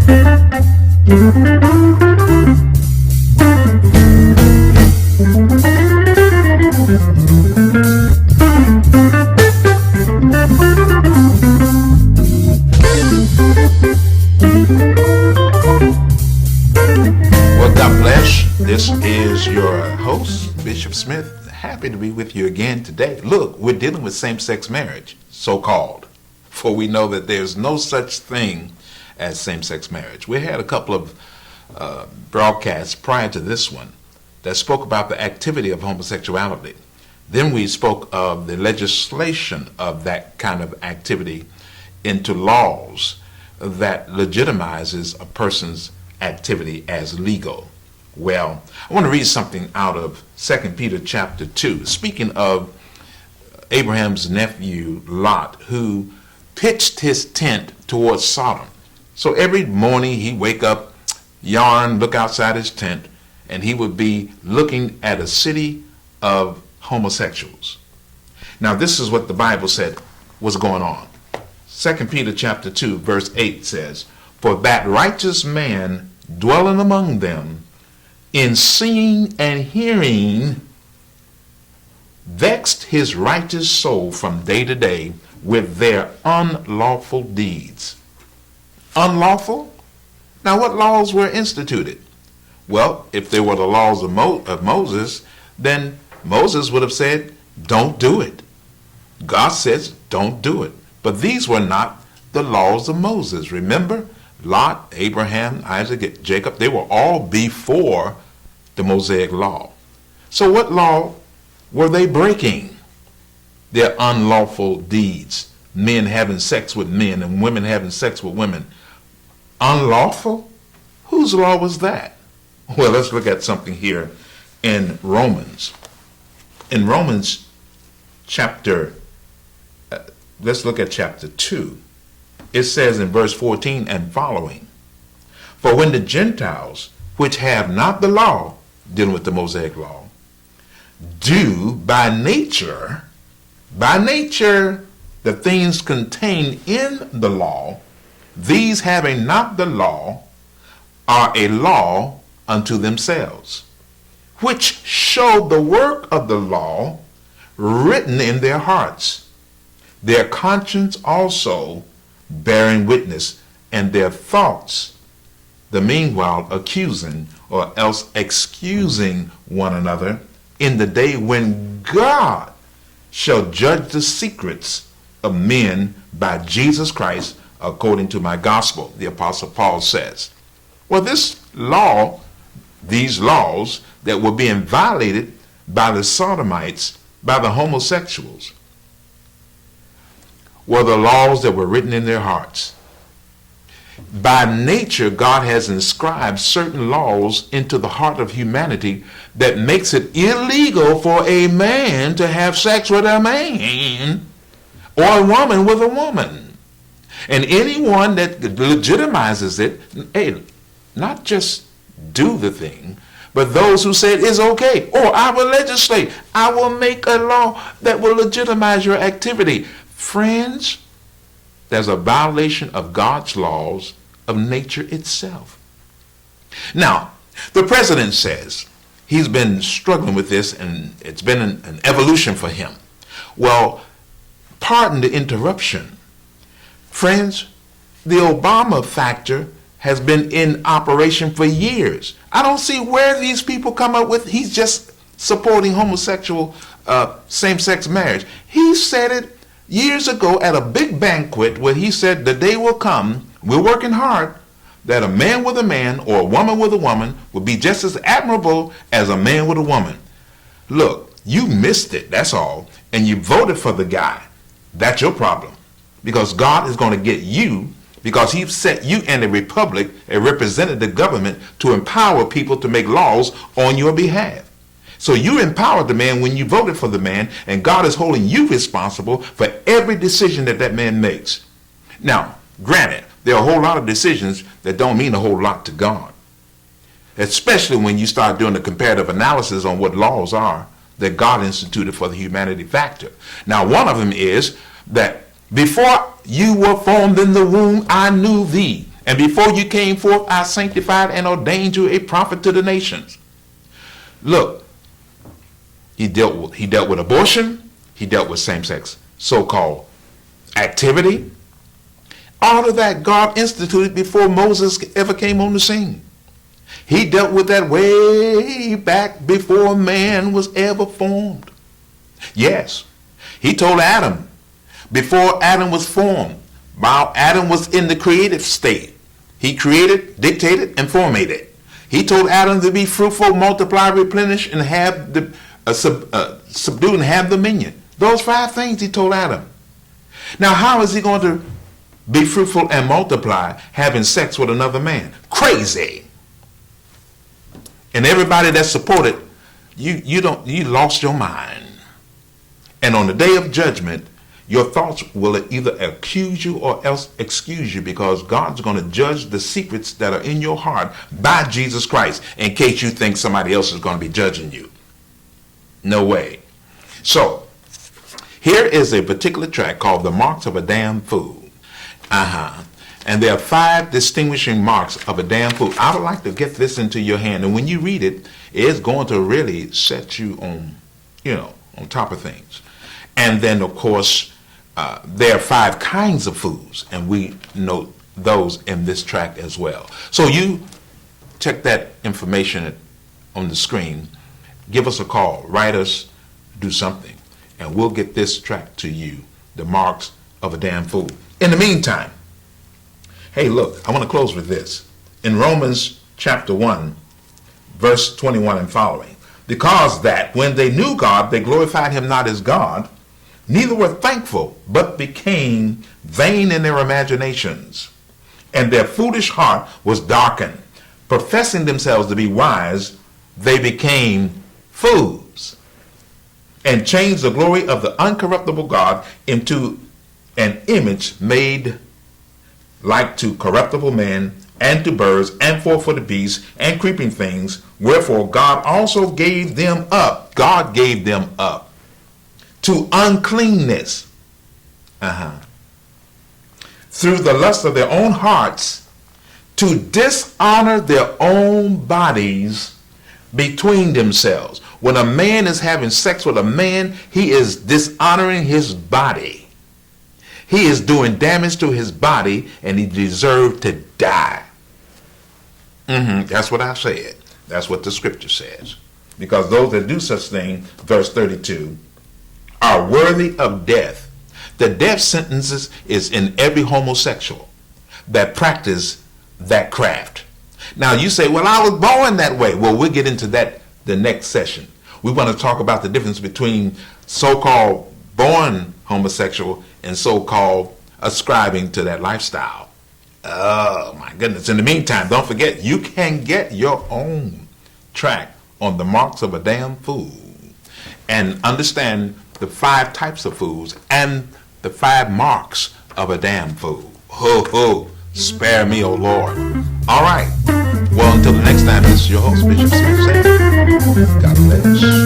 Well, God bless. This is your host, Bishop Smith. Happy to be with you again today. Look, we're dealing with same-sex marriage, so-called, for we know that there's no such thing as same-sex marriage. We had a couple of broadcasts prior to this one that spoke about the activity of homosexuality. Then we spoke of the legislation of that kind of activity into laws that legitimizes a person's activity as legal. Well, I want to read something out of 2 Peter chapter 2. Speaking of Abraham's nephew Lot, who pitched his tent towards Sodom. So every morning he'd wake up, yawn, look outside his tent, and he would be looking at a city of homosexuals. Now this is what the Bible said was going on. 2 Peter chapter 2 verse 8 says, "For that righteous man dwelling among them, in seeing and hearing, vexed his righteous soul from day to day with their unlawful deeds." Unlawful? Now what laws were instituted? Well, if they were the laws of Moses, then Moses would have said, don't do it. God says, don't do it. But these were not the laws of Moses. Remember, Lot, Abraham, Isaac, Jacob, they were all before the Mosaic law. So what law were they breaking? Their unlawful deeds. Men having sex with men and women having sex with women. Unlawful? Whose law was that? Well, let's look at something here in Romans. In Romans chapter, let's look at chapter 2. It says in verse 14 and following, "For when the Gentiles, which have not the law," dealing with the Mosaic law, "do by nature the things contained in the law, these having not the law are a law unto themselves, which show the work of the law written in their hearts, their conscience also bearing witness, and their thoughts the meanwhile accusing or else excusing one another in the day when God shall judge the secrets of men by Jesus Christ according to my gospel," the Apostle Paul says. Well, this law, these laws that were being violated by the Sodomites, by the homosexuals, were the laws that were written in their hearts. By nature, God has inscribed certain laws into the heart of humanity that makes it illegal for a man to have sex with a man or a woman with a woman. And anyone that legitimizes it, hey, not just do the thing, but those who said it's okay, or I will legislate, I will make a law that will legitimize your activity. Friends, there's a violation of God's laws of nature itself. Now, the president says he's been struggling with this and it's been an evolution for him. Well, pardon the interruption. Friends, the Obama factor has been in operation for years. I don't see where these people come up with, he's just supporting homosexual same-sex marriage. He said it years ago at a big banquet where he said the day will come, we're working hard, that a man with a man or a woman with a woman will be just as admirable as a man with a woman. Look, you missed it, that's all, and you voted for the guy. That's your problem. Because God is going to get you, because He set you in a republic, a representative government, to empower people to make laws on your behalf. So you empowered the man when you voted for the man, and God is holding you responsible for every decision that that man makes. Now, granted, there are a whole lot of decisions that don't mean a whole lot to God, especially when you start doing the comparative analysis on what laws are that God instituted for the humanity factor. Now, one of them is that before you were formed in the womb, I knew thee. And before you came forth, I sanctified and ordained you a prophet to the nations. Look, he dealt with abortion. He dealt with same-sex so-called activity. All of that God instituted before Moses ever came on the scene. He dealt with that way back before man was ever formed. Yes, he told Adam before Adam was formed, while Adam was in the creative state, he created, dictated, and formated. He told Adam to be fruitful, multiply, replenish, and have subdue and have dominion. Those 5 things he told Adam. Now, how is he going to be fruitful and multiply having sex with another man? Crazy. And everybody that supported you lost your mind. And on the day of judgment, your thoughts will either accuse you or else excuse you, because God's going to judge the secrets that are in your heart by Jesus Christ, in case you think somebody else is going to be judging you. No way. So, here is a particular tract called The Marks of a Damn Fool. And there are 5 distinguishing marks of a damn fool. I would like to get this into your hand. And when you read it, it's going to really set you on, on top of things. And then, of course, there are 5 kinds of fools. And we note those in this tract as well. So you check that information on the screen. Give us a call. Write us. Do something. And we'll get this tract to you. The Marks of a Damn Fool. In the meantime, hey, look, I want to close with this. In Romans chapter 1, verse 21 and following. Because that when they knew God, they glorified him not as God, neither were thankful, but became vain in their imaginations. And their foolish heart was darkened. Professing themselves to be wise, they became fools, and changed the glory of the uncorruptible God into an image made like to corruptible men, and to birds, and four-footed beasts, and creeping things. Wherefore God also gave them up. God gave them up to uncleanness through the lust of their own hearts, to dishonor their own bodies between themselves. When a man is having sex with a man, he is dishonoring his body. He is doing damage to his body, and he deserved to die. That's what I said. That's what the scripture says. Because those that do such thing, verse 32, are worthy of death. The death sentences is in every homosexual that practice that craft. Now you say, well, I was born that way. Well, we'll get into that the next session. We want to talk about the difference between so-called born homosexual and so-called ascribing to that lifestyle. Oh my goodness. In the meantime, don't forget, you can get your own track on the marks of a damn fool and understand the 5 types of fools and the 5 marks of a damn fool. Ho ho, spare me, O Lord. All right. Well, until the next time, this is your host, Bishop Smith saying, God bless.